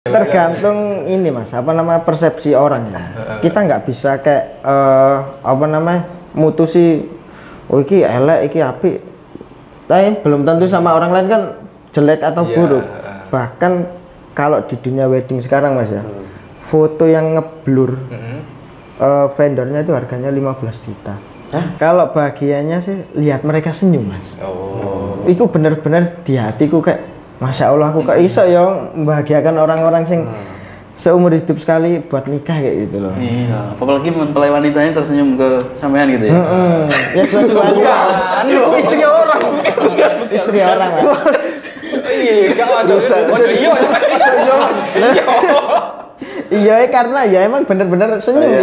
Tergantung ini mas, apa namanya persepsi orang ya. Kita nggak bisa kayak apa namanya mutusi, oh iki elek, iki apik. Tapi belum tentu sama orang lain kan jelek atau buruk. Bahkan kalau di dunia wedding sekarang mas ya, foto yang ngeblur vendornya itu harganya 15 juta. Kalau bahagianya sih lihat mereka senyum mas. Itu bener-bener di hatiku kayak Masya Allah aku kok iso ya membahagiakan orang-orang sing seumur hidup sekali buat nikah kayak gitu loh. Iya, apalagi mempelai wanitanya tersenyum ke sampean gitu ya. Ya dua-duanya. Itu istri orang. Istri orang mas. Iya, gak wajar. Iya karena ya emang bener-bener senyum ya.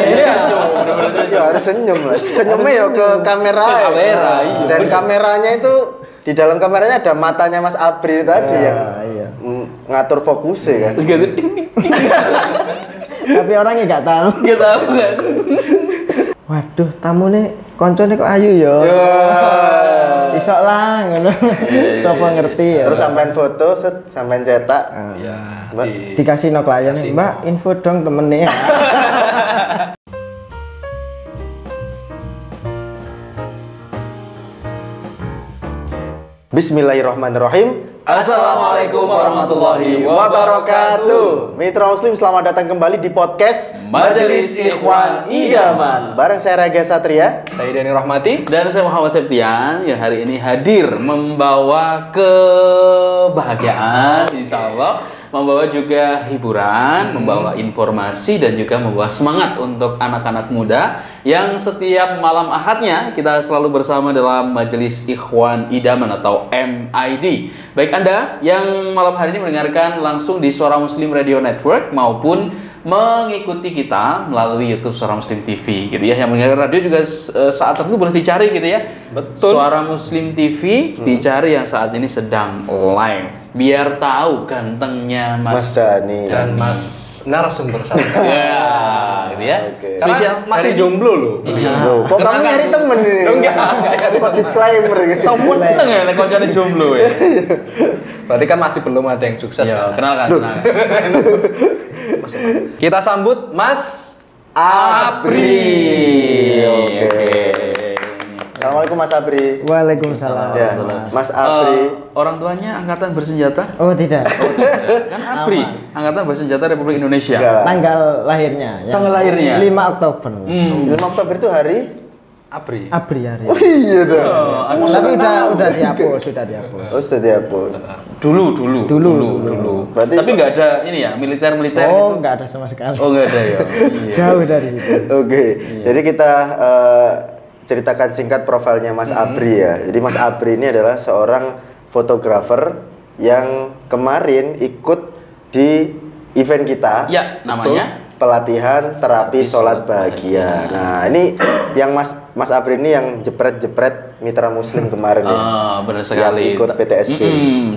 Iya harus senyum lah. Senyumnya ya ke kamera. Kamera, iya. Dan kameranya itu di dalam kameranya ada matanya Mas Abri tadi yang ngatur fokusnya kan. Terus gitu. Tapi orangnya nggak tahu. Nggak tahu kan. Waduh, tamu nih koncone kok ayu ya. Isok lah ngono. Sopo ngerti ya. Terus sampean foto, sampean cetak. Iya. Dikasih no klien, Mbak, info dong temennya. Bismillahirrahmanirrahim. Assalamualaikum warahmatullahi wabarakatuh. Mitra Muslim, selamat datang kembali di podcast Majelis Ikhwan Idaman. Bareng saya Raga Satria. Saya Dani Rahmati. Dan saya Muhammad Septian yang hari ini hadir membawa kebahagiaan, insya Allah, membawa juga hiburan, membawa informasi dan juga membawa semangat untuk anak-anak muda yang setiap malam Ahadnya kita selalu bersama dalam Majelis Ikhwan Idaman atau MID. Baik Anda yang malam hari ini mendengarkan langsung di Suara Muslim Radio Network maupun mengikuti kita melalui YouTube Suara Muslim TV gitu ya. Yang mendengarkan radio juga saat tertentu boleh dicari gitu ya. Betul. Suara Muslim TV dicari yang saat ini sedang live. Biar tahu gantengnya Mas Dani Dan Mas narasumber satu. Ya, gitu ya. Oke. Spesial Karena masih jomblo loh. Loh, kok kamu nyari temen ini? Enggak nyari Kok disclaimer gitu. Sombong seneng ya nek koncone jomblo ya. Berarti kan masih belum ada yang sukses Ya, kan? kenalkan. Kita sambut Mas Abri. Oke. Oke. Assalamualaikum Mas Abri. Waalaikumsalam. Ya, Mas Abri. Orang tuanya angkatan bersenjata? Oh tidak. Kan Abri, angkatan bersenjata Republik Indonesia. Enggak. Tanggal lahirnya. Ya. Tanggal lahirnya? 5 Oktober. 5 Oktober itu hari? Abri. Abri hari. Oh iya dong. Tapi udah dihapus, sudah dihapus. Oh sudah dihapus. Dulu. Berarti tapi nggak ada ini ya, militer Oh, gitu. nggak ada sama sekali. Oh, nggak ada ya. Iya. Jauh dari itu. Oke. Jadi kita ceritakan singkat profilnya Mas Abri ya. Jadi Mas Abri ini adalah seorang fotografer yang kemarin ikut di event kita. Ya, namanya Pelatihan terapi sholat bahagia. Nah ini yang Mas Abri ini yang jepret Mitra Muslim kemarin ya. benar sekali. Yang ikut PTSB.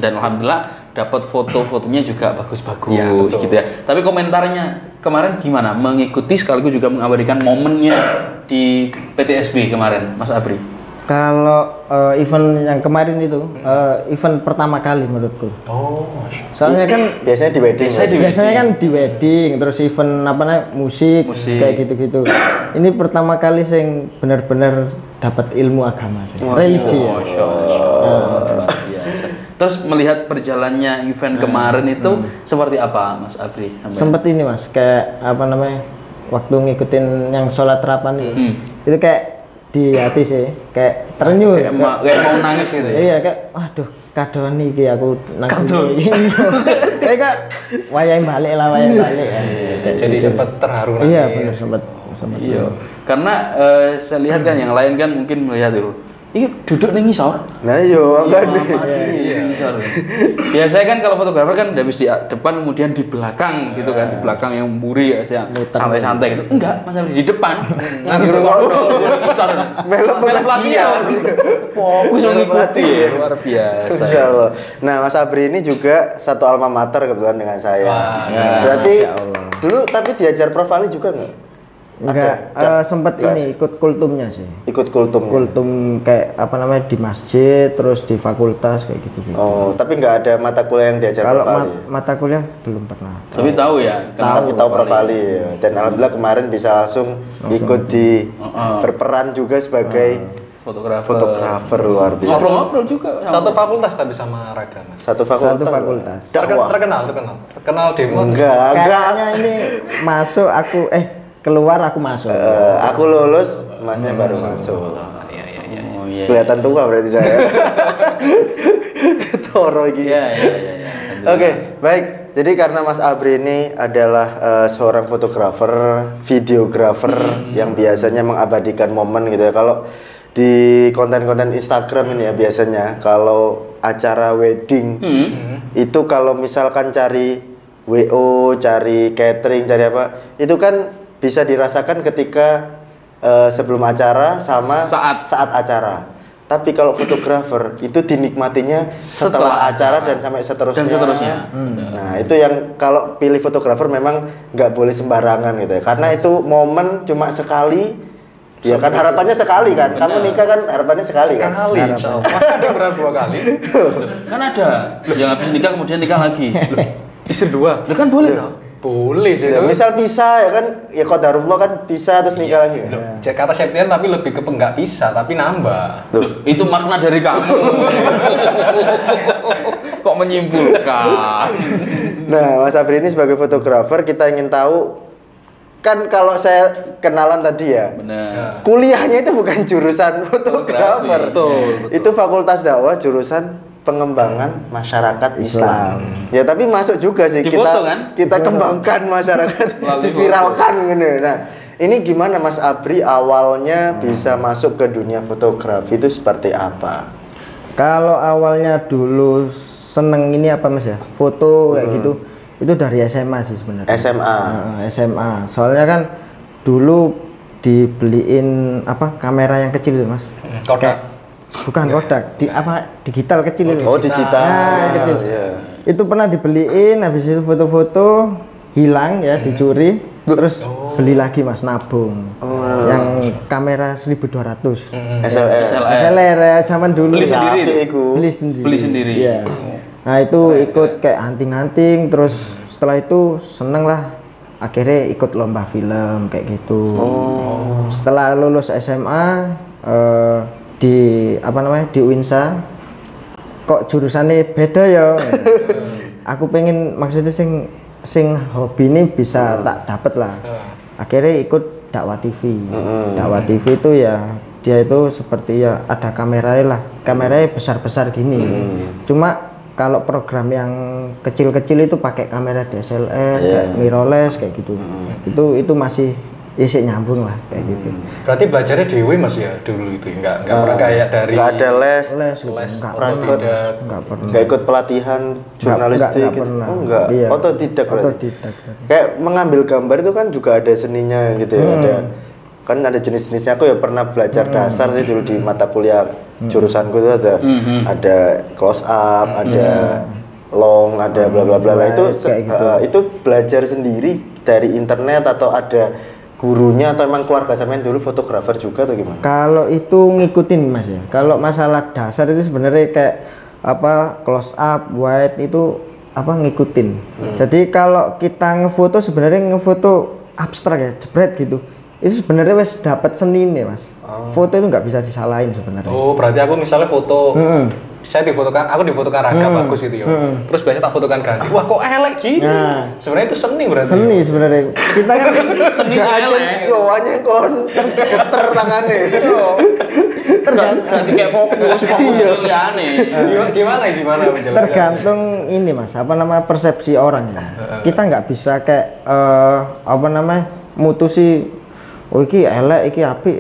Dan alhamdulillah dapat foto-fotonya juga bagus-bagus Ya, betul. gitu ya. Tapi komentarnya kemarin gimana? Mengikuti sekaligus juga mengabadikan momennya di PTSB kemarin, Mas Abri. Kalau event yang kemarin itu event pertama kali menurutku. Oh, Soalnya kan Biasanya di wedding. Biasanya ya? di biasanya kan di wedding terus event apa namanya musik kayak gitu-gitu. Ini pertama kali saya benar-benar dapat ilmu agama sih. Religi ya. Masya Allah. Luar biasa. Terus melihat perjalannya event kemarin itu seperti apa, Mas Abri? Sempet ini mas kayak apa namanya waktu ngikutin yang sholat terapan itu kayak di hati sih kayak terenyuh Kayak mau nangis gitu ya? iya kayak waduh kado nih aku Kado? kayak kak wayang balik ya. jadi sempat terharu nanti. Iya benar sempat Iya. Karena saya lihat kan yang lain kan mungkin melihat dulu. Ini duduk nih ngisor. Nah iya, enggak nih. Ngisor. Biasanya kan kalau fotografer kan habis di depan kemudian di belakang gitu kan, di belakang yang muri ya, santai-santai gitu. Enggak, Mas Abdi di depan. Ngisor. Melok pelatihan. Fokus mengikuti ya. Luar biasa. Insya Allah. Nah, Mas Abri ini juga satu alma mater kebetulan dengan saya. Wah, Berarti dulu tapi diajar Prof Ali juga nggak? Enggak, sempet ini ikut kultumnya sih. Ikut kultum. Kultum kayak apa namanya di masjid, terus di fakultas kayak gitu. Oh, tapi nggak ada mata kuliah yang diajar Kalau Prof. Ali? mata kuliah belum pernah. Tapi tahu ya. Tapi tahu Prof. Ali ya. Dan alhamdulillah kemarin bisa langsung ikut di berperan juga sebagai fotografer luar biasa. Ngobrol juga. Satu fakultas tapi sama Raga, Mas. Satu fakultas. Dakwah. Terkenal demo. Enggak. Kayaknya ini masuk aku keluar aku masuk. Aku lulus, masnya baru masuk. Oh iya. Kelihatan tua berarti saya. Toro gitu. Iya. Oke, baik. Jadi karena Mas Abri ini adalah seorang fotografer, videografer yang biasanya mengabadikan momen gitu ya. Kalau di konten-konten Instagram ini ya biasanya kalau acara wedding itu kalau misalkan cari WO, cari catering, cari apa, itu kan bisa dirasakan ketika sebelum acara sama saat acara. Tapi kalau fotografer itu dinikmatinya setelah acara dan sampai seterusnya. Nah itu yang kalau pilih fotografer memang nggak boleh sembarangan gitu ya. Karena itu momen cuma sekali. Ya kan harapannya sekali kan. Kamu nikah kan harapannya sekali kan. Sekali. Mas ada yang pernah 2 kali? Kan ada yang habis nikah kemudian nikah lagi. Istri 2. Itu kan boleh tau? Boleh sih. Ya, misal pisah ya kan, ya qadarullah kan pisah terus nikah lagi. Kata Septian tapi lebih ke nggak pisah tapi nambah. Loh, itu makna dari kamu. Kok menyimpulkan? Nah, Mas Abri ini sebagai fotografer kita ingin tahu kan kalau saya kenalan tadi ya. Benar. Kuliahnya itu bukan jurusan fotografer. Betul. Itu fakultas dakwah jurusan pengembangan masyarakat Islam. Ya tapi masuk juga sih Di kita foto, kan? kita kembangkan masyarakat, diviralkan gitu. Nah, ini gimana Mas Abri awalnya bisa masuk ke dunia fotografi itu seperti apa? Kalau awalnya dulu seneng ini apa Mas ya? Foto kayak gitu. Itu dari SMA sih sebenarnya. SMA. SMA. Soalnya kan dulu dibeliin apa kamera yang kecil itu Mas. Kodak. Bukan Kodak, digital kecil itu. Oh, digital. Nah, kecil. Yeah. Itu pernah dibeliin, habis itu foto-foto hilang ya, dicuri, terus beli lagi Mas, nabung. Yang kamera 1200. SLR ya zaman dulu. Beli sendiri. Beli sendiri. Iya. Nah, itu ikut kayak hunting-hunting, terus setelah itu seneng lah. Akhirnya ikut lomba film kayak gitu. Setelah lulus SMA di apa namanya di Uinsa kok jurusannya beda ya. Aku pengen maksudnya sing hobi ini bisa tak dapat lah. Akhirnya ikut dakwah TV. Dakwah TV itu ya dia itu seperti ya ada kameranya lah, kameranya besar gini. Cuma kalau program yang kecil-kecil itu pakai kamera DSLR, kayak mirrorless kayak gitu. Itu masih sih nyambung lah kayak gitu. Berarti belajarnya dewe Mas ya dulu itu enggak pernah kayak dari enggak ada les enggak pernah. Enggak ikut pelatihan jurnalistik gitu. Oh enggak. Iya. Otodidak berarti. Kayak mengambil gambar itu kan juga ada seninya gitu ya. Ada kan ada jenis-jenisnya. Aku ya pernah belajar dasar sih dulu di mata kuliah jurusanku itu ada close up, ada long, ada bla bla bla. Itu belajar sendiri dari internet atau ada gurunya atau emang keluarga sampean dulu fotografer juga atau gimana? Kalau itu ngikutin Mas ya. Kalau masalah dasar itu sebenarnya kayak apa close up, wide itu apa ngikutin. Jadi kalau kita ngefoto sebenarnya ngefoto abstrak ya, jebret gitu. Itu sebenarnya wes dapat seni nih Mas. Foto itu nggak bisa disalahin sebenarnya. Oh, berarti aku misalnya foto saya aku difotokan Raga bagus gitu ya. Terus biasanya tak fotokan ganti. Wah, kok elek gini. Nah, sebenarnya itu seni berarti. Seni sebenarnya. Kita kan seni elek. Lawannya kon geter tangannya. Jadi kayak fokus liane. Gimana menjelaskan? Tergantung ini Mas, apa namanya persepsi orang ya. Kita nggak bisa kayak apa namanya mutusi oh iki elek, iki apik.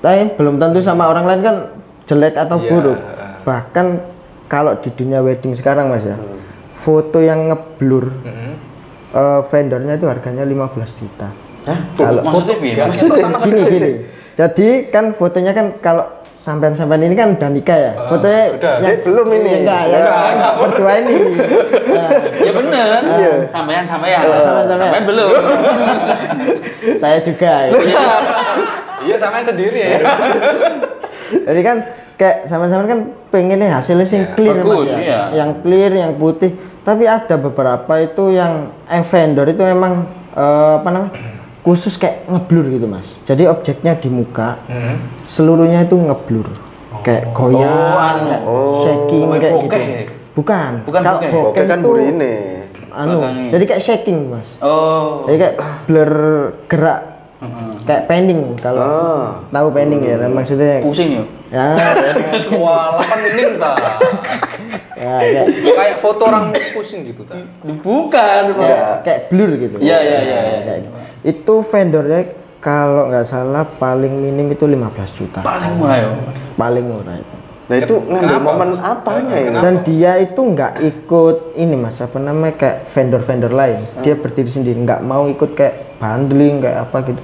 Tapi belum tentu sama orang lain kan jelek atau buruk. Bahkan kalau di dunia wedding sekarang Mas ya, foto yang ngeblur vendornya itu harganya 15 juta. Hah? Kalau maksudnya gini. Jadi kan fotonya kan kalau sampean ini kan udah nikah ya. Fotonya sudah. yang Belum ini. enggak ya. Berdua ini. Nah, Ya bener. Iya. Sampean. Sampean. Belum. saya juga. Ya. Iya, samain sendiri ya. Jadi kan kayak sama-sama kan pengennya hasilnya sing clear bagus, Mas ya. iya. Yang clear, yang putih. Tapi ada beberapa itu yang vendor itu memang apa namanya? Khusus kayak ngeblur gitu Mas. Jadi objeknya di muka, seluruhnya itu ngeblur. Kayak goyang, kayak shaking kayak gitu. Bukan. Bukan Kalau bokeh. Oke kan itu burine. Belakangnya. jadi kayak shaking Mas. Oh. Jadi kayak blur gerak. Kayak panning kalau tahu panning ya maksudnya. Pusing ya. Ya, Wah, 8 menit ta. ya kayak, Kayak foto orang pusing gitu ta. Bukan. kayak blur gitu. Iya. Kayak gitu. Itu vendornya kalau nggak salah paling minim itu 15 juta. Paling murah ya. Paling murah itu. Nah itu ngambil Kenapa? momen apanya ini? Dan dia itu nggak ikut ini Mas, apa namanya kayak vendor-vendor lain. Dia berdiri sendiri, nggak mau ikut kayak bundling kayak apa gitu.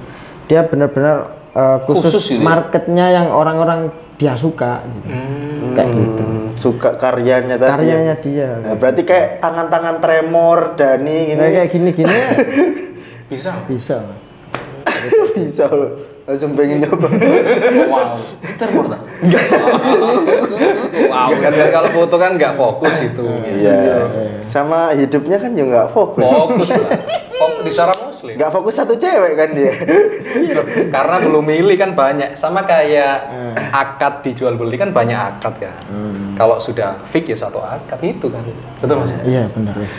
Dia benar-benar khusus Khusus gitu ya? marketnya yang orang-orang dia suka gitu. Kayak gitu. Suka karyanya tadi. Karyanya dia. Nah, berarti kayak tangan-tangan tremor, Dani gini. Kayak gini-gini ya, Bisa. bisa Mas. Bisa loh. Langsung pengen nyoba. Wow. Termur tak? Wow, kan kalau foto kan nggak fokus itu. Iya. Sama hidupnya kan juga nggak fokus. Fokus lah. Fokus di seorang muslim. Nggak fokus satu cewek kan dia. Karena belum milih kan banyak. Sama kayak akad dijual beli kan banyak akad kan. Kalau sudah fix ya satu akad itu kan. Betul Mas? Iya benar Mas.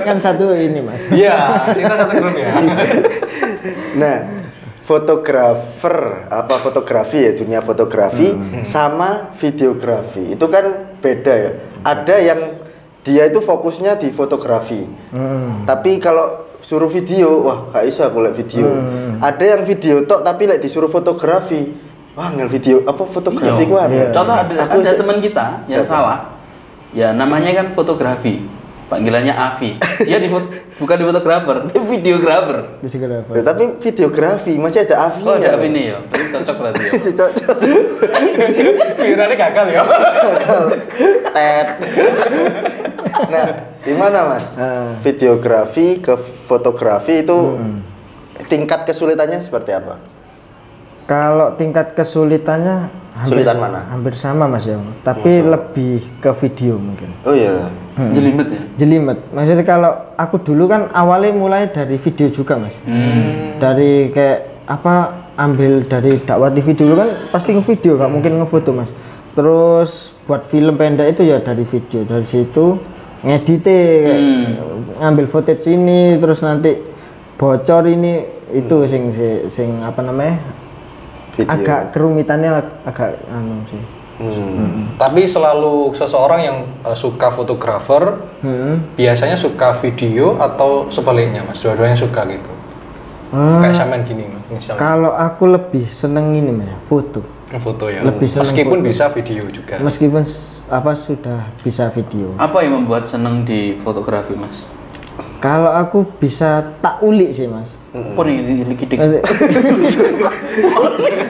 Kan satu ini Mas. Iya, kita satu grup ya. Nah, fotografi ya, dunia fotografi sama videografi itu kan beda ya. Ada yang dia itu fokusnya di fotografi, tapi kalau suruh video, wah gak bisa aku lihat video. Ada yang video tok tapi lihat disuruh fotografi, wah nggak video apa fotografi Iya. gua ada. Contoh ada teman kita yang Siapa? salah. Ya namanya kan fotografi. Panggilannya Avi. Dia bukan di fotografer, dia videografer. Bisa kira apa? Ya, tapi videografi masih ada Oh, avinya. ada Avi nih ya. Berarti cocok berarti ya. Cocok. Pikirannya gagal ya. Tet. Nah, gimana Mas? Videografi ke fotografi itu tingkat kesulitannya seperti apa? Kalau tingkat kesulitannya Sulitan mana? Hampir sama Mas ya. Tapi lebih ke video mungkin. Oh iya. Jelimet ya. Jelimet. Maksudnya kalau aku dulu kan awalnya mulai dari video juga Mas. Dari kayak apa ambil dari dakwah TV dulu kan pasti ngevideo, gak mungkin ngefoto Mas. Terus buat film pendek itu ya dari video. Dari situ ngedit ngambil footage ini terus nanti bocor ini itu sing apa namanya? Video. Agak kerumitannya agak anu sih. Tapi selalu seseorang yang suka fotografer biasanya suka video atau sebaliknya Mas? Dua-duanya suka gitu. Kayak sampean gini Mas, misalnya. Kalau aku lebih seneng ini Mas, foto. Foto ya. Lebih seneng Meskipun foto. bisa video juga. Meskipun apa sudah bisa video. Apa yang membuat seneng di fotografi, Mas? Kalau aku bisa tak ulik sih Mas. Apa nih dikidik?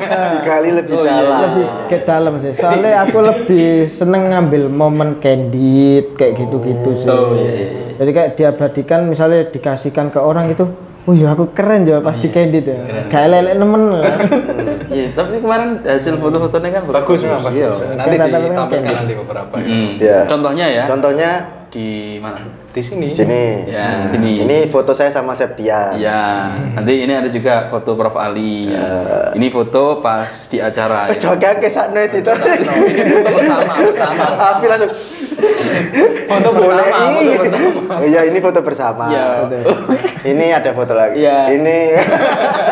Dikali lebih Oh, iya. dalam. Lebih ke dalam sih. Soalnya aku lebih seneng ngambil momen candid kayak gitu-gitu sih. Oh, iya. Jadi kayak diabadikan misalnya dikasihkan ke orang itu, oh ya aku keren juga pas di candid ya. Kayak lelek nemen. Iya, tapi kemarin hasil foto-fotonya kan Bagus memang Iya. bagus. Nanti Kan rata-rata ditampilkan kan nanti beberapa ya. Ya. Contohnya ya, Contohnya di mana? Di sini. sini. Ya, sini. Ini foto saya sama Septian. Ya, nanti ini ada juga foto Prof Ali. Ini foto pas di acara. Ya. Jangan ke sana itu. Ini foto bersama. Afi langsung Foto boleh. bersama. Foto Iya. bersama. Oh iya, ini foto bersama. Iya. Ini ada foto lagi. Iya. Ini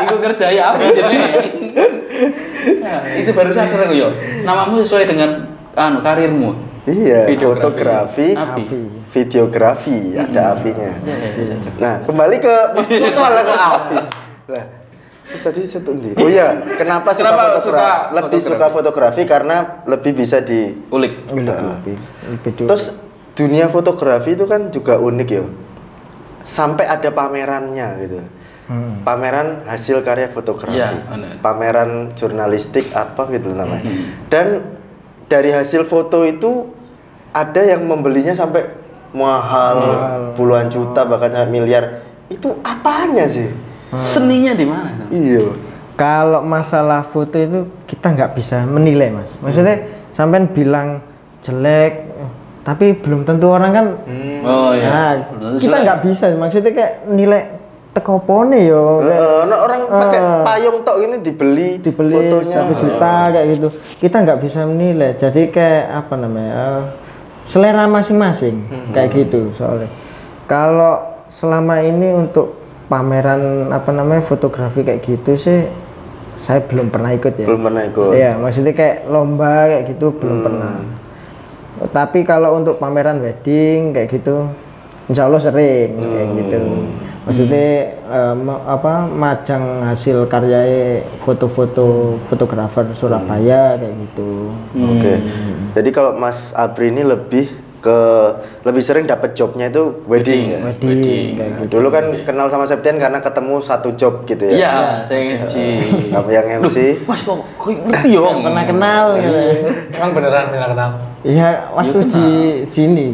Iku kerjai apa jadi? Nah, itu baru sadar aku yo. Namamu sesuai dengan karirmu. iya, Videografi. fotografi, Afi. videografi, ada Afinya. Ya. Nah, kembali ke foto malah ke Afi. Lah, terus tadi satu ndi? Oh iya, kenapa suka Kenapa fotografi? suka Lebih fotografi? suka fotografi karena lebih bisa di. Ulik. Lebih Terus dunia fotografi itu kan juga unik ya. Sampai ada pamerannya gitu. pameran hasil karya fotografi, Iya, benar. pameran jurnalistik apa gitu namanya. Dan dari hasil foto itu ada yang membelinya sampai mahal, puluhan juta bahkan sampai miliar. Itu apanya sih? Seninya di mana? Iya. Kalau masalah foto itu kita nggak bisa menilai, Mas. Maksudnya sampean bilang jelek, tapi belum tentu orang kan. Oh iya. Nah, Belum kita jelek. nggak bisa. Maksudnya kayak nilai tekopone yo. Nah, orang pakai payung tok ini dibeli fotonya 1 juta kayak gitu. Kita nggak bisa menilai. Jadi kayak apa namanya? Selera masing-masing kayak gitu soalnya. Kalau selama ini untuk pameran apa namanya fotografi kayak gitu sih saya belum pernah ikut ya. Belum pernah ikut. Iya, maksudnya kayak lomba kayak gitu belum pernah. Tapi kalau untuk pameran wedding kayak gitu, insya Allah sering kayak gitu. Maksudnya majang hasil karya foto-foto fotografer Surabaya kayak gitu. Oke. Jadi kalau Mas Abri ini lebih sering dapat jobnya itu wedding ya. Wedding kayak Nah, gitu. dulu kan kenal sama Septian karena ketemu satu job gitu ya. Iya, saya MC. Kamu yang MC. Mas kok ngerti ya? Pernah kenal gitu. Emang beneran pernah kenal? Iya, waktu di sini.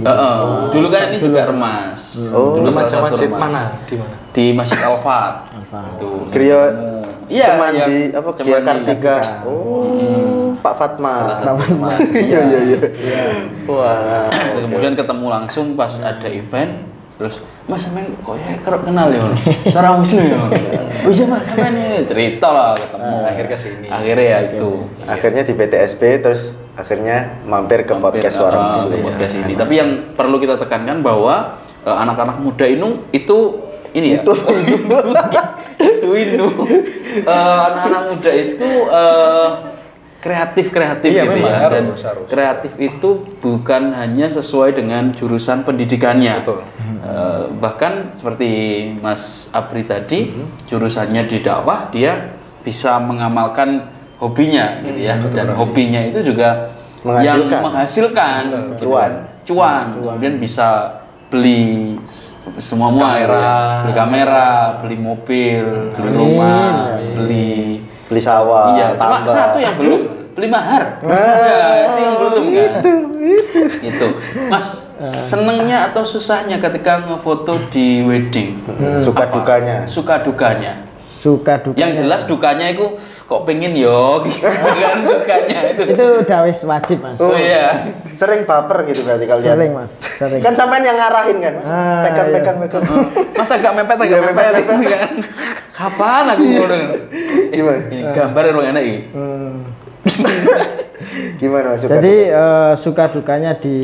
Dulu kan ini juga remas. Oh, Dulu salah Masjid satu masjid remas. mana? Di mana? Di Masjid Al-Fat. Itu. Gria Iya, teman iya. di apa Teman Gria di Kartika. Oh, Pak Fatma. Salah satu remas. Iya. Wah. Kemudian ketemu langsung pas ada event, terus Mas sampean kok ya kerap kenal ya? Seorang muslim ya? Oh iya Mas sampean ini cerita lah ketemu. Akhir ke sini. Akhirnya ya itu. Akhirnya di PTSP terus akhirnya mampir ke podcast Suara ke Muslim. podcast ini. Tapi yang perlu kita tekankan bahwa anak-anak muda itu ini ya. Itu anak-anak muda itu kreatif Iya, gitu memang ya. Dan harus. kreatif itu bukan hanya sesuai dengan jurusan pendidikannya. Betul. Bahkan seperti Mas Abri tadi, jurusannya di dakwah, dia bisa mengamalkan hobinya gitu ya. Dan hobinya itu juga yang menghasilkan Cuan. Kemudian bisa beli semua beli kamera, beli mobil, beli rumah, beli Sawah. iya, cuma tambah. satu yang belum, beli mahar. Ya, itu yang belum kan. Itu. Mas, senengnya atau susahnya ketika ngefoto di wedding? Suka Apa? dukanya. Suka dukanya. Suka duka. Yang jelas dukanya itu kok pengen yo, kan dukanya itu. Itu udah wis wajib, Mas. Oh iya. Sering baper gitu berarti kalian. Sering, Mas. Sering. Kan sampean yang ngarahin kan, Mas. Ah, Pegang. Masa agak mepet Iya, mepet. kan? Kapan aku ngono? Gimana? Ini gambar yang enak iki. Gimana Mas? Jadi suka dukanya di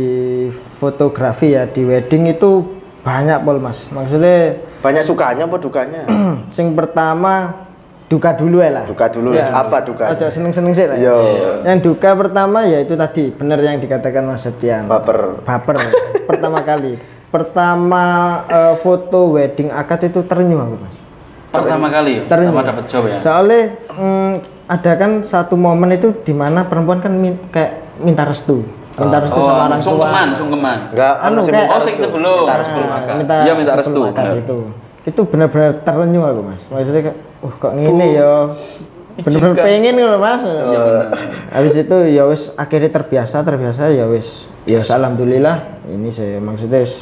fotografi ya, di wedding itu banyak pol, Mas. Maksudnya banyak sukanya apa dukanya? sing pertama duka dulu ya lah. Duka dulu. Ya. Apa dukanya? Ojo seneng-seneng sih lah. Iya. Yang duka pertama ya itu tadi, benar yang dikatakan Mas Septian. Baper. Pertama kali. Pertama foto wedding akad itu terenyuh aku, Mas. Pertama kali ya? Terenyuh. Pertama dapat job ya? Soalnya ada kan satu momen itu di mana perempuan kan kayak minta restu. Minta restu sama orang tua. sungkeman. Enggak, Anu, sing kayak- minta Oh, sing restu. sebelum. Minta restu. Iya, minta restu, sebelum akad bener. itu benar-benar terenyuh aku, Mas. Maksudnya kayak kok ngene ya. Bener-bener Izinkan. pengen gitu loh, Mas. Iya, Habis itu ya wis akhirnya terbiasa ya wis. Ya alhamdulillah ini saya maksudnya wis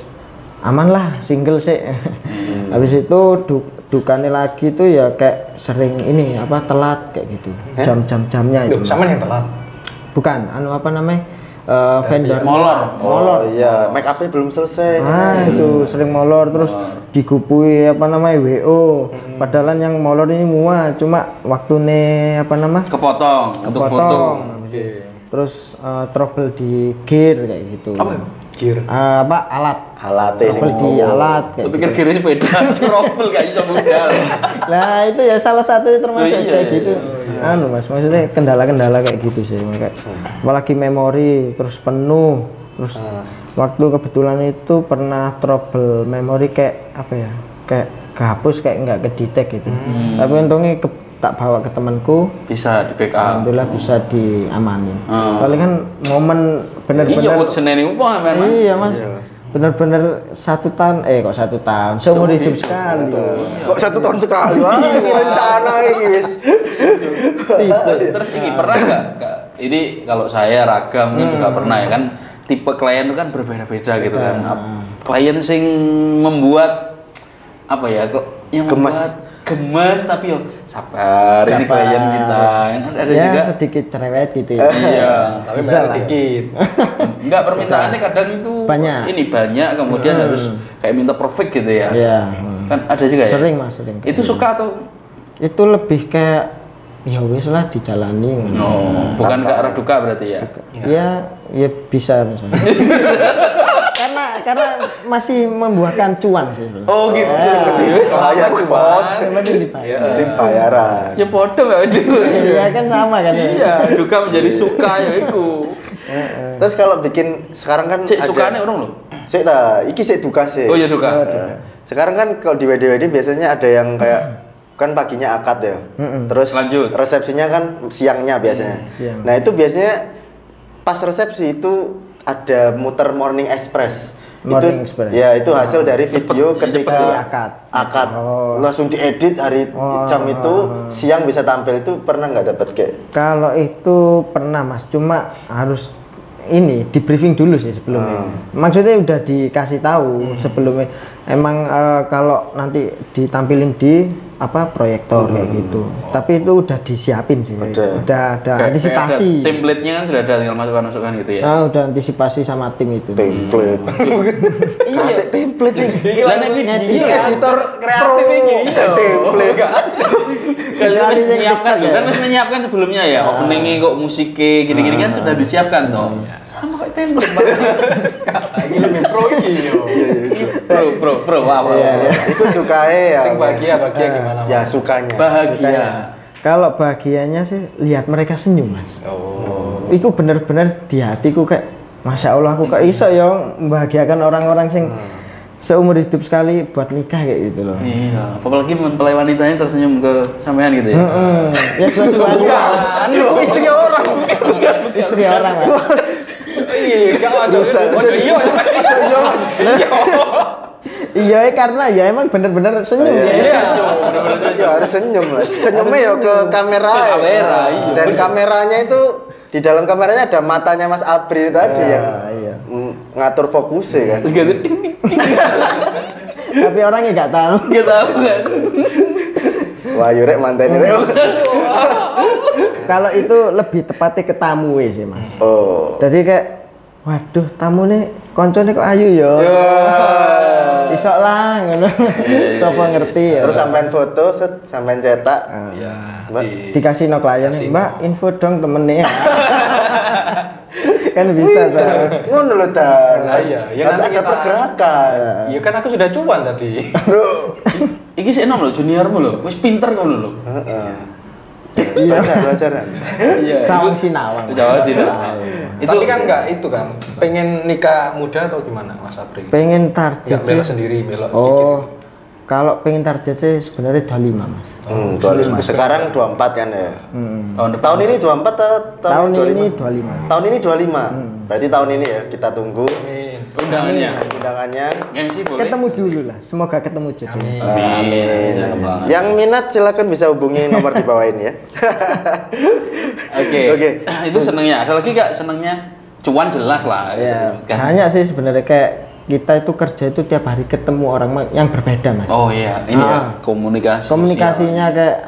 aman lah single sih. Habis itu dukanya lagi tuh ya kayak sering ini apa telat kayak gitu. Jam-jamnya itu. Duh, sama yang telat. Bukan, anu apa namanya? Vendor Molor. Oh iya, make up-nya belum selesai. itu sering molor terus digupui apa namanya WO. Padahal yang molor ini cuma waktunya apa nama? Kepotong untuk foto. Kepotong. Terus trouble di gear kayak gitu. Apa ya? Gear. Apa alat? Alatnya sing Trouble di alat kayak Aku pikir gitu. kiri sepeda, trouble gak bisa budal. Nah, itu ya salah satu termasuk Oh, iya, kayak iya, gitu. Anu Mas, maksudnya kendala-kendala kayak gitu sih. Apalagi memori terus penuh. Terus waktu kebetulan itu pernah trouble memori kayak apa ya? Kayak kehapus kayak nggak kedetek gitu. Tapi untungnya tak bawa ke temanku, Bisa di backup. alhamdulillah bisa diamanin. Oh. Soalnya kan momen Iya, bener-bener buat seneni apa memang. iya Mas. bener-bener 1 tahun kok 1 tahun seumur hidup sekali. Kok 1 tahun sekali? Wah, ini rencana ini wis. Terus ini pernah nggak? Ini kalau saya Ragam mungkin juga pernah ya kan, tipe klien itu kan berbeda-beda gitu kan. Klien sing membuat apa ya? Yang gemes tapi yo sabar, ini klien kita. Ada ya, juga sedikit cerewet gitu ya. Iya, Tapi bayar dikit. enggak permintaannya kadang itu Banyak. ini banyak kemudian harus kayak minta perfect gitu ya. Iya. Kan ada juga ya. Sering Mas, sering. Itu suka atau Itu lebih kayak ya wis lah dijalani. bukan ke arah duka berarti ya? Ya bisa misalnya. karena masih membuahkan cuan sih. Oh gitu. Bayar bos. Yang penting dibayar. Penting bayaran. Ya bodoh ya Iya kan sama kan. Iya, duka menjadi suka ya iku. Terus kalau bikin sekarang kan Cek sukane orang lho. Sik ta, iki sik duka sih. Oh iya duka. Sekarang kan kalau di wedding biasanya ada yang kayak kan paginya akad ya. Terus Lanjut. resepsinya kan siangnya biasanya. siang. Nah, itu biasanya pas resepsi itu ada muter morning express. Morning express. Ya, itu hasil dari video ketika akad. akad. Langsung diedit hari jam itu siang bisa tampil. Itu pernah nggak dapat kayak? Kalau itu pernah Mas, cuma harus ini di briefing dulu sih sebelumnya. Maksudnya udah dikasih tahu sebelumnya. Emang kalau nanti ditampilin di proyektor kayak gitu. Tapi itu udah disiapin sih. Udah ada antisipasi. Template-nya kan sudah ada, tinggal masukkan gitu ya. Nah, udah antisipasi sama tim itu. Template. Iya, Template ini. Lah nek video Editor kreatif iki. Template. Kalau menyiapkan dulu kan mesti menyiapkan sebelumnya ya. Opening kok musiknya gini-gini kan sudah disiapkan toh. Sama kayak template. Ini lebih pro iki yo. Pro, wah. Itu dukae ya. Sing bahagia gimana? Ya sukanya. Bahagia. Kalau bahagianya sih lihat mereka senyum Mas. Iku bener-bener di hatiku kayak Masya Allah aku kok iso ya membahagiakan orang-orang sing seumur hidup sekali buat nikah kayak gitu loh. Iya, apalagi mempelai wanitanya tersenyum ke sampean gitu ya. Ya dua-duanya. Itu istri orang. Istri orang Mas. Iya, gak wajar. Iya karena ya emang bener-bener senyum ya. Iya, Ya harus senyum lah. Senyumnya ya ke kamera. Ke kamera, iya. Dan kameranya itu di dalam kameranya ada matanya Mas Abri tadi yang ngatur fokusnya kan. Terus gitu ding ding ding. Tapi orangnya nggak tahu. Gak tahu kan. Wah, yurek mantannya rek. Kalau itu lebih tepatnya ke tamu sih Mas. Oh. Jadi kayak waduh tamu nih koncone kok ayu ya. Isok lah ngono. Sopo ngerti ya. Terus sampean foto, sampean cetak. Ya, Dikasih no klien, Mbak info dong temennya. Kan bisa tuh. Ngono lho ta. Nah, iya. Ya Harus nanti ada kita- pergerakan. Iya kan aku sudah cuan tadi. Iki sih enom lho juniormu lho, wis pinter ngono lho. Iya, belajaran. Iya. Sawang sinawang. Jawa sih. Tapi kan enggak itu kan. Pengen nikah muda atau gimana Mas Apri? Pengen target Enggak bela sih. sendiri, belok sedikit. Oh, kalau pengen target sih sebenarnya 25 Mas. 25. Sekarang 24 kan ya. Tahun depan. Tahun ini 24 atau Tahun ini 25? Tahun ini 25. Berarti tahun ini ya kita tunggu Amin. undangannya. undangannya. MC boleh. Ketemu dulu lah, semoga ketemu jodoh. Amin. Cakep banget. Yang minat silakan bisa hubungi nomor di bawah ini ya. Oke. Oke. Itu senengnya. Ada lagi gak senengnya? Cuan jelas lah. Ya, Kan. banyak sih sebenarnya kayak kita itu kerja itu tiap hari ketemu orang yang berbeda Mas. Oh iya, ini ya komunikasi. Komunikasinya kayak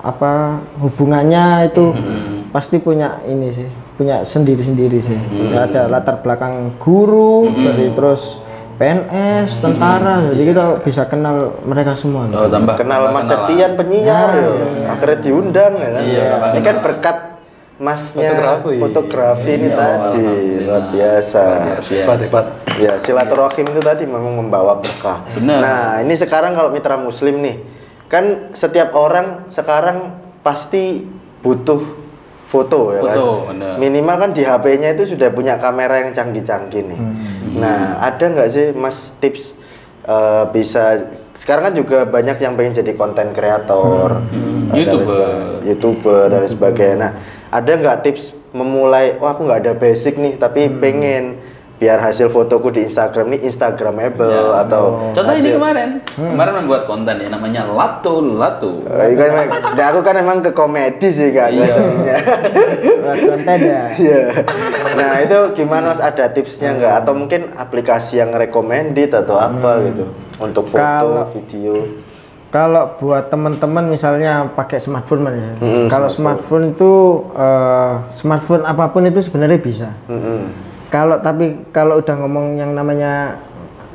apa hubungannya itu pasti punya ini sih, punya sendiri-sendiri sih. Ada latar belakang guru, dari terus PNS, tentara, jadi kita bisa kenal mereka semua. Oh, tambah Kenal Mas kenalan. Septian penyiar ya. Akhirnya diundang ya kan. Iya, Ini kan berkat Masnya fotografi ini tadi luar biasa. Hebat. Ya, silaturahim itu tadi memang membawa berkah. Benar. Nah, ini sekarang kalau mitra muslim nih, kan setiap orang sekarang pasti butuh foto ya kan. benar. Minimal kan di HP-nya itu sudah punya kamera yang canggih-canggih nih. Nah, ada nggak sih Mas tips bisa sekarang kan juga banyak yang pengen jadi konten kreator, YouTuber dan sebagainya. Nah, ada nggak tips memulai? Oh, aku nggak ada basic nih, tapi pengen biar hasil fotoku di Instagram ini Instagramable atau Contoh ini hasil- kemarin membuat konten ya namanya Lato. Aku kan emang ke komedi sih Kak. Buat konten ya. Iya. Nah itu gimana Mas, ada tipsnya nggak? Atau mungkin aplikasi yang recommended atau apa gitu untuk foto, Kalau- video? Kalau buat teman-teman misalnya pakai smartphone Mas, ya. Kalau smartphone. smartphone itu smartphone apapun itu sebenarnya bisa. Tapi kalau udah ngomong yang namanya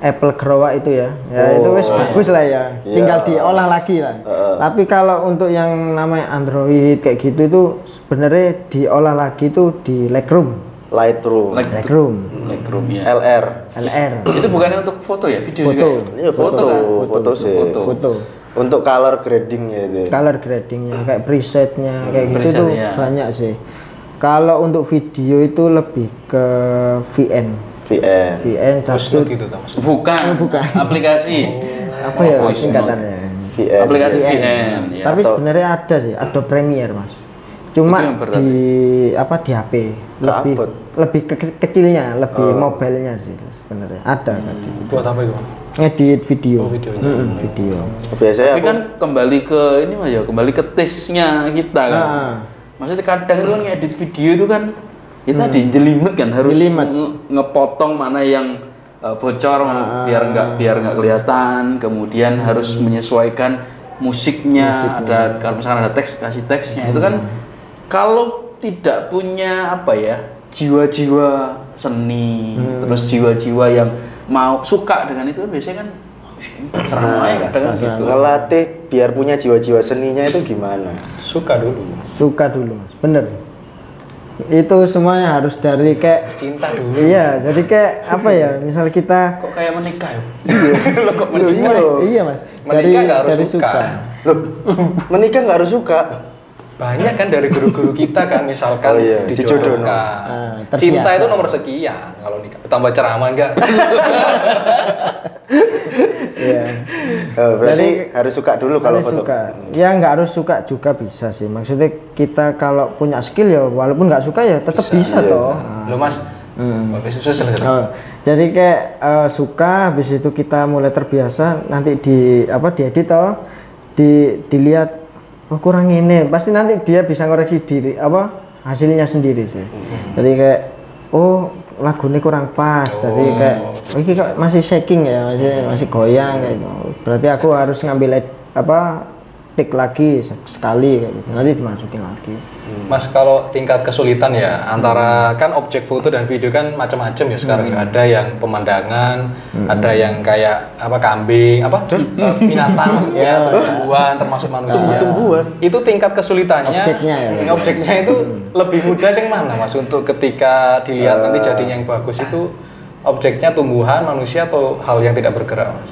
Apple Grow itu ya itu wis bagus lah ya. Tinggal diolah lagi lah. Tapi kalau untuk yang namanya Android kayak gitu itu sebenarnya diolah lagi itu di Lightroom Lightroom, Lightroom ya. LR. LR. Itu bukannya untuk foto ya, video Foto. juga. Ya? Iya foto, kan? foto sih. Foto. Untuk color gradingnya itu. Color gradingnya kayak presetnya kayak gitu preset, tuh ya. banyak sih. Kalau untuk video itu lebih ke VN VN. Voice satu note gitu tak maksudnya. Bukan. Aplikasi. apa ya Voice singkatannya VN. Aplikasi VN. VN. Ya. Tapi Atau- sebenarnya ada sih, ada Premiere Mas. Cuma Itu yang berat, di HP Upload. lebih kecilnya, lebih mobilenya sih sebenarnya. Ada kan. Buat apa itu? Ngedit video. Oh, videonya. Video. Biasanya Tapi aku kan kembali ke ini Mas ya, kembali ke taste-nya kita kan. Nah. Maksudnya kadang itu kan ngedit video itu kan ya tadi jelimet kan harus Jelimet. ngepotong mana yang bocor biar nggak kelihatan, kemudian harus menyesuaikan musiknya, ada kalau misalkan ada teks kasih teksnya itu kan kalau tidak punya apa ya jiwa-jiwa seni terus jiwa-jiwa yang mau suka dengan itu kan biasanya kan serang aja kadang kan gitu. ngelatih biar punya jiwa-jiwa seninya itu gimana? Suka dulu. Suka dulu Mas. Bener. Itu semuanya harus dari kayak Cinta dulu. iya, jadi kayak apa ya? Misal kita Kok kayak menikah ya? Lo kok Loh, iya. iya Mas. Menikah nggak harus suka. Loh, menikah nggak harus suka. Banyak kan dari guru-guru kita kan misalkan Oh iya, dijodohkan. terbiasa. Cinta itu nomor sekian kalau nikah. Tambah ceramah enggak? Iya. Berarti harus suka dulu kalau Harus foto. suka. Ya nggak harus suka juga bisa sih. Maksudnya kita kalau punya skill ya walaupun nggak suka ya tetap bisa Iya. toh. Lo Mas. Oke, susah. Oh, jadi kayak suka, habis itu kita mulai terbiasa, nanti diedit toh, dilihat oh kurang ini, pasti nanti dia bisa ngoreksi diri hasilnya sendiri sih. Jadi kayak oh lagu ini kurang pas, jadi kayak oh, ini kok masih shaking ya, masih goyang kayak gitu. Berarti aku harus ngambil take lagi sekali kayak gitu. Nanti dimasukin lagi. Mas, kalau tingkat kesulitan ya antara kan objek foto dan video kan macam-macam ya sekarang ya. Ada yang pemandangan, ada yang kayak kambing, binatang maksudnya, tumbuhan termasuk manusia. Tumbuhan. Itu tingkat kesulitannya. Objeknya ya. Objeknya itu lebih mudah yang mana Mas untuk ketika dilihat nanti jadinya yang bagus itu objeknya tumbuhan, manusia atau hal yang tidak bergerak Mas?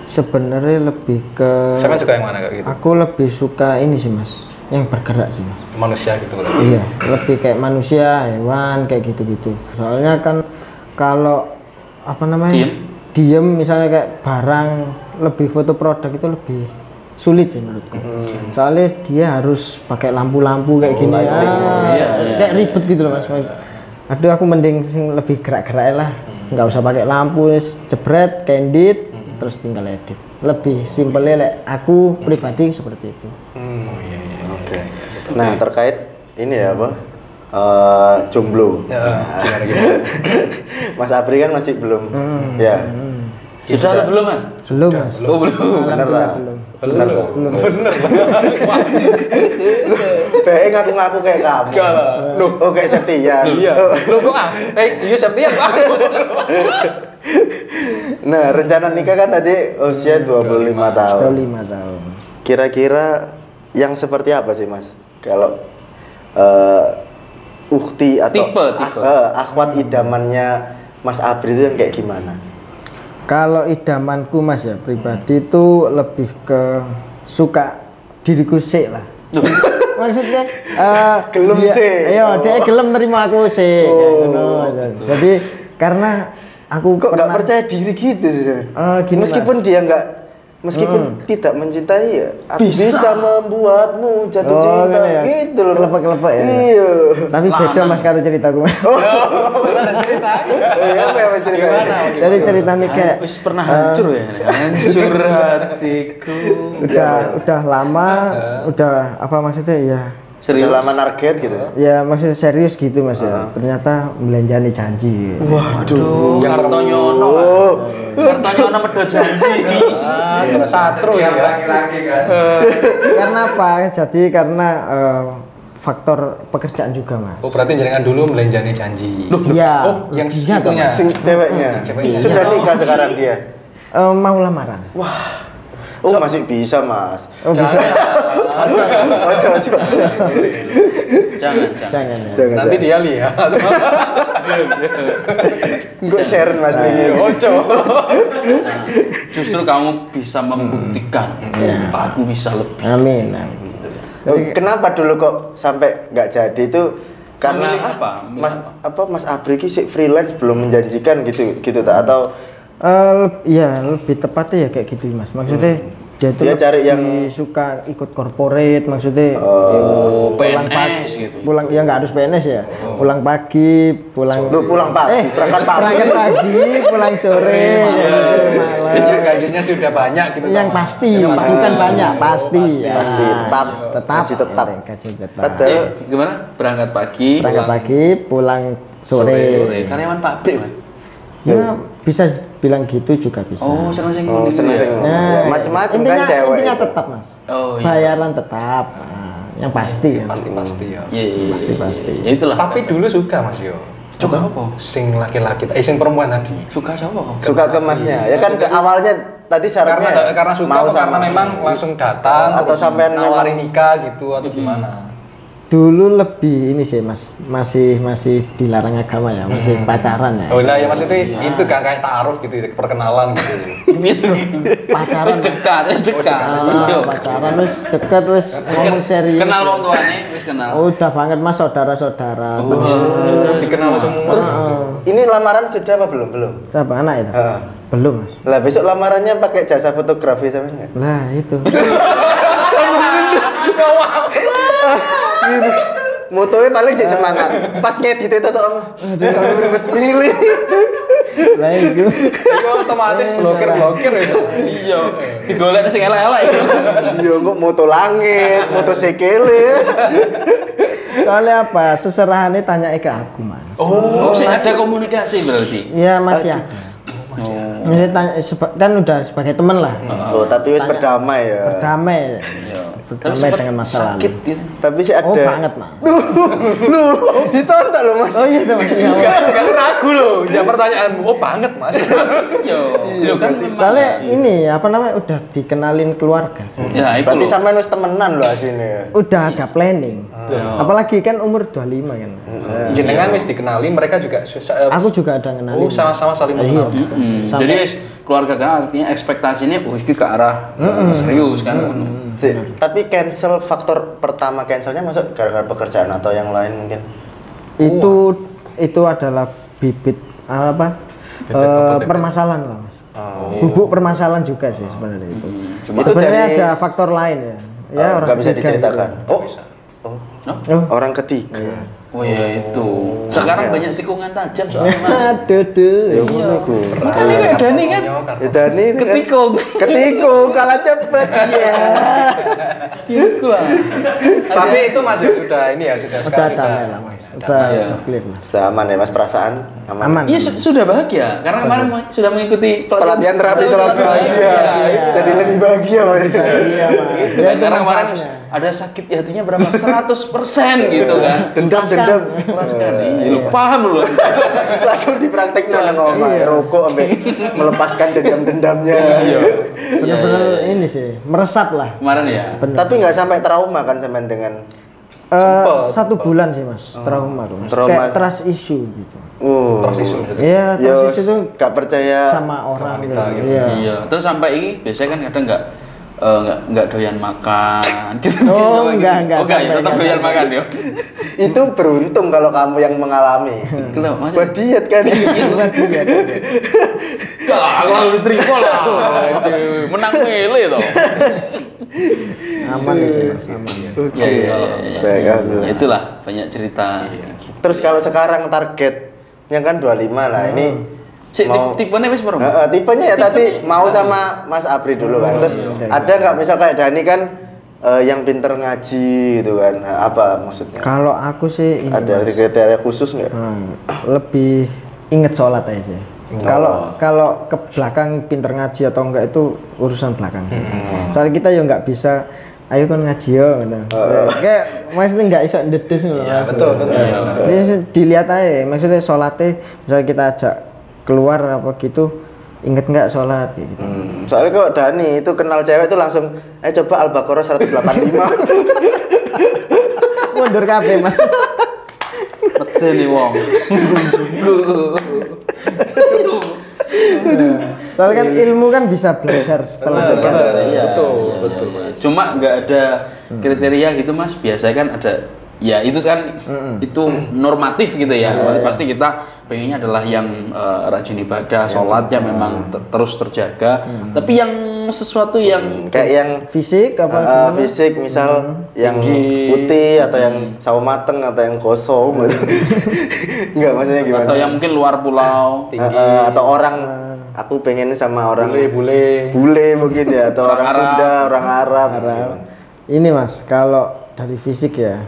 Sebenarnya lebih ke Saya kan suka yang mana kayak gitu? aku lebih suka ini sih Mas, yang bergerak sih Mas. Manusia gitu loh. Iya, lebih kayak manusia, hewan kayak gitu-gitu. Soalnya kan kalau diem misalnya kayak barang, lebih foto produk itu lebih sulit sih menurutku. Soalnya dia harus pakai lampu-lampu kayak gini kayak ribet gitu loh Mas. Aduh aku mending sing lebih gerak-gerak lah. Nggak usah pakai lampu, jebret, candid, terus tinggal edit. Lebih simpelnya aku pribadi seperti itu. Oke. Nah, terkait ini ya, jomblo. Ya, gimana? Mas Apri kan masih belum. Ya. Sudah atau belum Mas? Belum Mas. Oh belum. Bener lah. Belum. Bener lah. Bener. Baik ngaku-ngaku kayak kamu. Enggak lah. Loh, Oh, kayak Septian. iya. Lo kok iya Septian. Nah, rencana nikah kan tadi usia 25 tahun. Atau 5 tahun. Kira-kira yang seperti apa sih, Mas? Kalau ukti atau Tipe. akhwat idamannya Mas Apri itu yang kayak gimana? Kalau idamanku Mas ya pribadi itu lebih ke suka diriku sih lah. Maksudnya Gelem sih. Iya, dia gelem nerima aku sih. Kayak gitu. Jadi karena aku Kok nggak pernah percaya diri gitu sih? gini, Meskipun dia nggak meskipun tidak mencintai ya, aku bisa membuatmu jatuh cinta gitu ya. gitu loh. Kelepek-kelepek ya. Iya. Tapi beda Mas karo ceritaku. Masa ada cerita? Oh iya, apa cerita? Jadi ceritanya kayak Wis pernah hancur ya ini. Hancur hatiku. udah lama, udah apa maksudnya ya? Sudah lama target gitu. Ya maksudnya serius gitu Mas ya. Ternyata melenjani janji. Waduh, Kartonyono. Kartonyono medhot janji di. Kena satru ya. Laki-laki kan. Karena apa? Jadi karena faktor pekerjaan juga Mas. Oh, berarti jenengan dulu melenjani janji. Iya. Oh, yang Iya, itunya. Sing ceweknya. Ceweknya. Sudah nikah sekarang dia. Mau lamaran. Oh, masih bisa, Mas. Oh bisa. Ojo. Jangan. Jangan ya. Jangan. Nanti dia lihat. Gue share Mas ini. Ojo. Justru kamu bisa membuktikan aku bisa lebih. Amin. Gitu ya. Oh, kenapa dulu kok sampai nggak jadi itu? Karena Memilih apa? Mas Abri ki sih freelance belum menjanjikan gitu tak atau Ya lebih tepatnya ya kayak gitu Mas. Maksudnya dia tuh Dia cari lebih yang- suka ikut corporate maksudnya. PNS pulang pagi gitu. Pulang ya nggak harus PNS ya. Pulang pagi, pulang berangkat pagi, pulang sore, malam. Ya, gajinya sudah banyak gitu. Yang Mas. pasti kan banyak, pasti. Ya. Pasti, tetap. Gaji tetap. Gaji tetap. Padahal Gimana? Berangkat pagi, Berangkat pagi, pulang sore. Karyawan pabrik, Mas. Ya bisa bilang gitu juga bisa. Oh, seneng-seneng Oh, gitu ya. seneng-seneng. Nah, macem-macem kan intinya- cewek. Intinya tetap Mas. Oh, iya. Bayaran tetap. Nah, yang pasti ya. Pasti ya. Iya. Pasti. Ya itulah. Tapi dulu suka Mas Yo. Suka apa? Sing laki-laki, sing perempuan tadi. Suka siapa? Suka ke Masnya. Ya kan ke awalnya tadi syaratnya Karena suka mau atau karena sama- memang langsung datang Atau terus sampean nawarin memang- nikah gitu atau gimana? Dulu lebih ini sih Mas, masih dilarang agama ya, masih pacaran ya. Oh lah ya maksudnya itu kan kayak taaruf gitu, perkenalan gitu. Pacaran. Wis dekat. Pacaran wis deket wis ngomong serius. Kenal wong tuane, wis kenal. Oh, udah banget Mas saudara-saudara. Terus dikenal semua. Terus ini lamaran sudah apa belum? Belum. Siapa anak itu? Heeh. Belum Mas. Lah besok lamarannya pakai jasa fotografi sama enggak? Lah itu. Gini. Motonya paling jadi semangat. Pas ngedit itu tuh aduh harus milih. Lah itu. Itu otomatis blokir ya. Iya. Digolek sing elek-elek itu. Iya kok moto langit, moto sekele. Soalnya apa? Seserahannya tanya ke aku Mas. Oh, sih ada komunikasi berarti. Iya masih ada. Jadi tanya, kan udah sebagai teman lah. Oh, tapi wis berdamai ya. Berdamai. Iya. Berdamai dengan masa lalu. sakit gitu. Tapi sih ada. Oh banget Mas. Lu ditonton loh Mas. Oh iya itu Mas. Iya, Mas. Gak ragu loh, jawab pertanyaanmu. Oh banget Mas. Yo, lu kan Soalnya ini apa namanya udah dikenalin keluarga. ya itu Berarti loh. sampean wis temenan loh aslinya. Udah ada planning. Apalagi kan umur 25 kan. Jenengan wis dikenali, mereka juga Aku juga ada ngenalin. Oh sama-sama saling Iya. mengenal. Sampai- Jadi keluarga kan artinya ekspektasinya iki ke arah serius kan. Tapi cancel faktor pertama cancelnya masuk gara-gara pekerjaan atau yang lain mungkin. Itu adalah bibit apa? Permasalahan lah Mas. Bubuk permasalahan juga sih sebenarnya itu. Itu Sebenarnya dari- ada faktor lain ya. Ya orang nggak bisa ketiga diceritakan. gitu. Oh, Oh. orang ketiga. Oh iya itu. Sekarang banyak tikungan tajam soalnya Mas. Aduh, Ya duh. ngono ku. Makanya kayak Dani kan. Ya Dani itu kan- Ketikung. Ketikung kalah cepet. Iya. Iku lah. Tapi itu Mas ya sudah ini ya sudah Udah sekarang damai lah Mas. Udah Iya. clear lah. Sudah aman ya Mas perasaan? Aman. Iya sudah bahagia karena kemarin sudah mengikuti Pelatihan terapi selalu bahagia. Iya. Jadi lebih bahagia Mas. Iya Mas. Ya, karena kemarin ada sakit di hatinya berapa 100% gitu kan. Dendam. Kelas kan. Iya, lu paham lu. Langsung dipraktekin nang omah, rokok sampai melepaskan dendam-dendamnya. Iya. Bener-bener ini sih meresap lah. Kemarin ya. Tapi nggak sampai trauma kan sampean dengan 1 bulan sih Mas trauma tuh Mas. Trauma. Kayak trust issue gitu. Terus isu gitu. Iya Ya, trust issue tuh gak percaya sama orang wanita gitu. Iya. Iya. Terus sampai ini biasanya kan kadang nggak doyan makan gitu. Oh, Gitu. enggak, Oh, enggak, ya, sampai tetap enggak. doyan makan ya. itu beruntung kalau kamu yang mengalami. Kenapa? Mas? Buat diet kan. Gak, kalau diterima lah. Menang milih toh. Aman itu Mas, aman. Ya, ya. Baik, alhamdulillah. Itulah banyak cerita. Terus kalau sekarang targetnya kan 25 lah. Ini Cik, mau tipenya wis berapa? tipenya ya tadi mau sama Mas Apri dulu kan. Terus ada nggak misal kayak Dani kan yang pinter ngaji gitu kan? Apa maksudnya? Kalau aku sih ini Ada Mas, kriteria khusus nggak? lebih inget sholat aja. Kalau ke belakang pinter ngaji atau enggak itu urusan belakang. Soalnya kita ya nggak bisa, ayo kan ngaji yo, gitu. Kayak maksudnya nggak iso ndedes loh. Iya, Mas. betul. Jadi dilihat aja, maksudnya sholatnya, misalnya kita ajak keluar apa gitu, inget nggak sholat kayak gitu. Soalnya kok Dani itu kenal cewek itu langsung, coba Al-Baqarah 185. Mundur kabeh Mas. Betul nih wong. Soalnya kan ilmu kan bisa belajar setelah Benar, juga. benar. Iya, Betul. Cuma nggak ada kriteria gitu Mas. Biasanya kan ada, ya itu kan itu normatif gitu ya. Pasti kita pengennya adalah yang rajin ibadah, sholatnya memang terus terjaga. Tapi yang sesuatu yang Kayak yang Fisik apa gimana? fisik misal yang putih atau yang sawo mateng atau yang gosong gitu. Enggak maksudnya gimana? atau yang mungkin luar pulau. Atau orang aku pengen sama orang Bule. bule mungkin ya atau Orang orang Arab. Sunda, orang Arab. Ini Mas, kalau dari fisik ya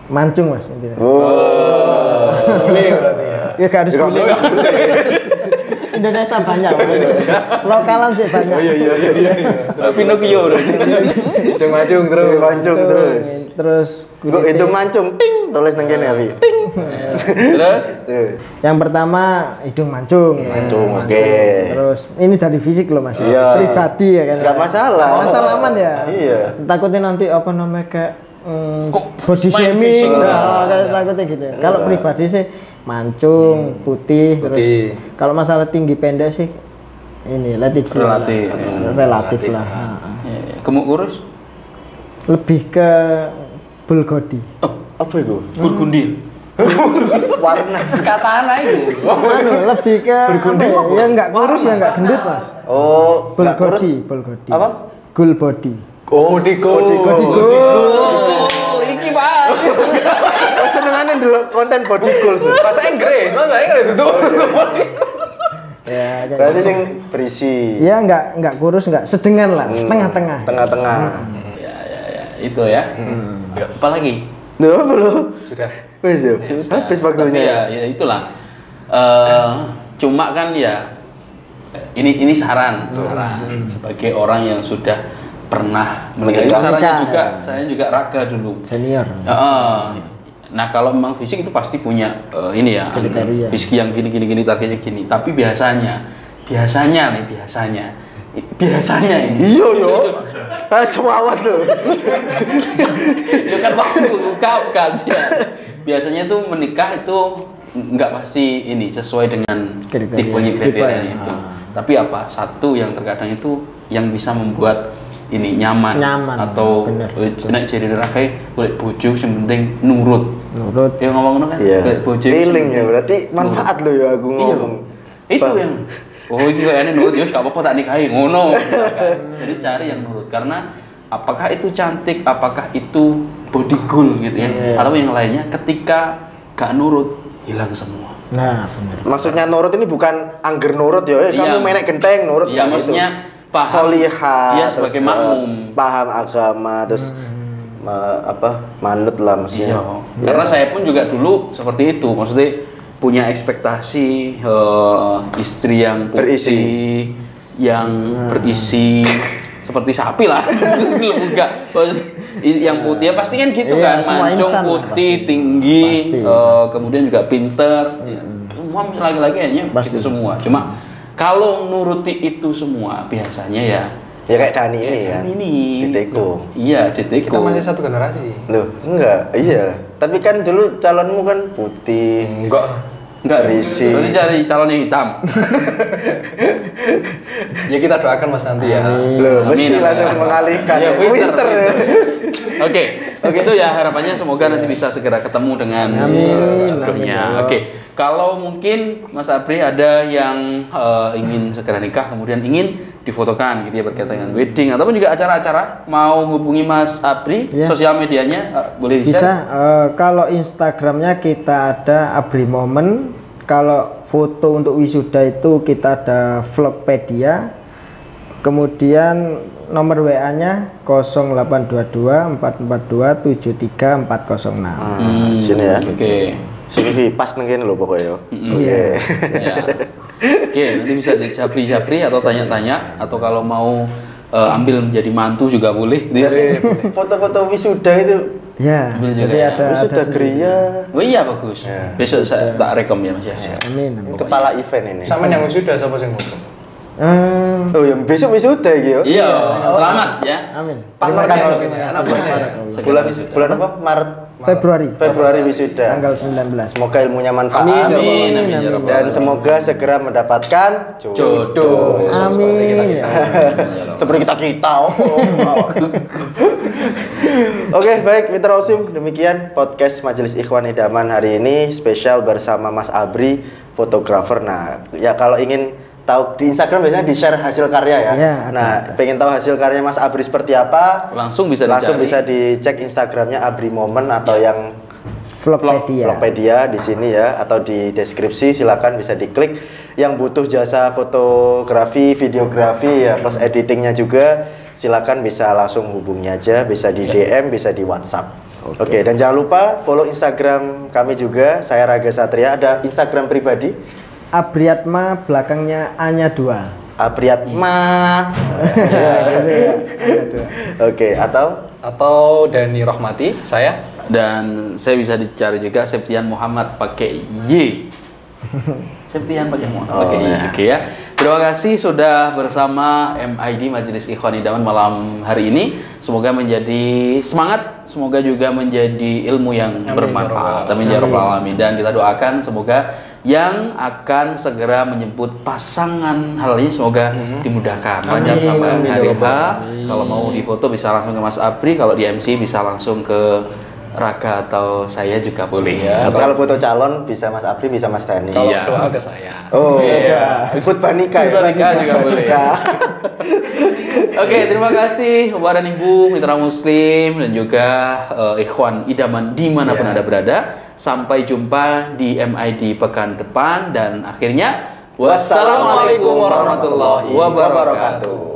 mancung Mas intinya. Bule berarti ya. Ya gak harus bule. Indonesia banyak. Lokalan sih banyak. Pinocchio udah. Macung terus. Mancung terus. Terus Gue itu mancung, ting, tulis nang kene Abi. Ting. Terus Terus. yang pertama hidung mancung. Mancung, oke. Terus ini dari fisik loh Mas. Iya. Pribadi ya kan. Nggak masalah. Nggak masalah aman ya. Iya. Takutnya nanti apa namanya kayak Kok body main shaming, fisik? nah, kayak takutnya gitu. Kalau pribadi sih mancung, putih, terus kalau masalah tinggi pendek sih ini let it flow lah. Relatif lah. Gemuk kurus? Lebih ke bulgodi. Apa itu? Burgundi. Warna. Katana itu. Anu, lebih ke apa ya? Ya nggak kurus ya nggak gendut Mas. Oh, nggak kurus. Bulgodi. Apa? Gul body. Oh, Bodiko. Iki Pak. Oh, senengane dulu konten Bodiko sih. Bahasa Inggris, Mas, bahasa Inggris itu. Ya, kayak Berarti gitu. sing berisi. Ya nggak kurus nggak sedengan lah, tengah-tengah. Tengah-tengah. Ya, itu ya. Apa lagi? Duh, belum. Sudah. Wes yo. Habis Tapi waktunya. ya itulah. Cuma kan ya ini saran sebagai orang yang sudah pernah menikah. Ini sarannya juga, saya juga raga dulu. Senior. Nah kalau memang fisik itu pasti punya ini ya, Kriteria. fisik yang gini targetnya gini. Tapi biasanya ini. Iya yo. Semawat loh. Itu kan waktu mengungkapkan ya. Biasanya tuh menikah itu nggak pasti ini sesuai dengan Kriteria. kriteria Tipe. itu. Tapi apa? Satu yang terkadang itu yang bisa membuat ini nyaman atau bener. nek jadi rakai golek bojo sing penting nurut. Ya ngomong kan Iya. golek bojo. Feeling ya berarti manfaat loh ya aku Iya. ngomong. Itu yang iki kayaknya nurut ya gak apa-apa tak nikahi ngono. Jadi cari yang nurut karena apakah itu cantik, apakah itu body goal gitu ya, atau yang lainnya ketika gak nurut hilang semua. Nah, benar. Maksudnya nurut ini bukan angger nurut ya. Iya. Kamu menek genteng nurut. Iya, kan maksudnya gitu. paham. Solihah. Dia sebagai terus, makmum. paham agama terus manut lah maksudnya. Iya. Karena saya pun juga dulu seperti itu, maksudnya punya ekspektasi istri yang putih, Berisi. yang berisi seperti sapi lah. Enggak. Yang putih ya pasti kan gitu Iya, kan, semua mancung insan lah, putih, pasti. tinggi, Pasti. kemudian juga pinter. Ya, semua laki-laki hanya Pasti. itu semua. Cuma kalau nuruti itu semua biasanya ya Ya kayak Dani ini kan. ini Ditekung. Iya, ditekung. Kita masih satu generasi. Loh, enggak. Iya. Tapi kan dulu calonmu kan putih. Enggak. Enggak, berisi. berarti cari calon yang hitam. Ya kita doakan Mas nanti ya. Loh, mesti Amin. langsung mengalihkan. Iya, Winter. Oke, itu ya harapannya semoga nanti bisa segera ketemu dengan Amin. jodohnya. Oke, kalau mungkin Mas Apri ada yang ingin segera nikah, kemudian ingin difotokan gitu ya berkaitan dengan wedding ataupun juga acara-acara, mau hubungi Mas Apri, Ya. sosial medianya boleh Bisa, di-share? kalau Instagramnya kita ada Abri Momen. Kalau foto untuk wisuda itu kita ada Vlogpedia. Kemudian nomor WA-nya 0822 442 73406. Sini ya. Oke. Sini pas nengin lho pokoknya. Iya. Ya. Oke, nanti bisa dijapri-japri atau tanya-tanya atau kalau mau ambil menjadi mantu juga boleh. Foto-foto wisuda itu Ya, Ambil juga jadi ya. ada wisuda sendiri. geria. Oh iya bagus. Besok saya tak rekom ya Mas ya. Amin. Amin. Kepala event ini. Sama yang wisuda siapa sing ngomong? Oh, yang besok wisuda iki yo. Iya, selamat ya. Amin. Terima Partnernya kasih. siapa? Anak buahnya. Bulan bulan apa? Maret, Februari wisuda. tanggal 19. Semoga ilmunya manfaat. Amin, amin, ya Rabbal Dan alamin. semoga segera mendapatkan Jodoh. Amin. seperti kita. Oke, baik Mitra Osim, demikian podcast Majelis Ikhwan Idaman hari ini spesial bersama Mas Abri, fotografer. Nah, ya kalau ingin tahu di Instagram biasanya di-share hasil karya ya. Iya, ada. Nah, pengen tahu hasil karya Mas Abri seperti apa? Langsung bisa Langsung dicari. bisa dicek Instagramnya Abri Momen atau yang Vlogpedia. Vlogpedia di sini ya, atau di deskripsi silakan bisa diklik. Yang butuh jasa fotografi, videografi ya, plus editingnya juga silakan bisa langsung hubungi aja, bisa di DM, bisa di WhatsApp. Oke, dan jangan lupa follow Instagram kami juga. Saya Raga Satria, ada Instagram pribadi Abriatma belakangnya A-nya 2. Apriatma. Oke, atau Atau Dani Rohmati, saya. Dan saya bisa dicari juga Septian Muhammad pakai Y. Septian pakai Muhammad pakai Y. ya. Oke ya. Terima kasih sudah bersama MID Majelis Ikhwan Idaman malam hari ini. Semoga menjadi semangat, semoga juga menjadi ilmu yang bermanfaat. Amin ya rabbal alamin. Dan kita doakan semoga yang akan segera menjemput pasangan halalnya semoga dimudahkan lancar sampai hari H. Kalau mau difoto bisa langsung ke Mas Apri, kalau di MC bisa langsung ke Raka atau saya juga boleh ya. atau kalau foto calon bisa Mas Apri, bisa Mas Dani. Kalau Iya. doa ke saya. Oh, Iya. ikut Banika ya. Banika juga boleh. Banika. Oke, terima kasih Bapak dan Ibu, mitra muslim dan juga ikhwan idaman dimanapun Anda berada. Sampai jumpa di MID pekan depan dan akhirnya wassalamualaikum warahmatullahi wabarakatuh.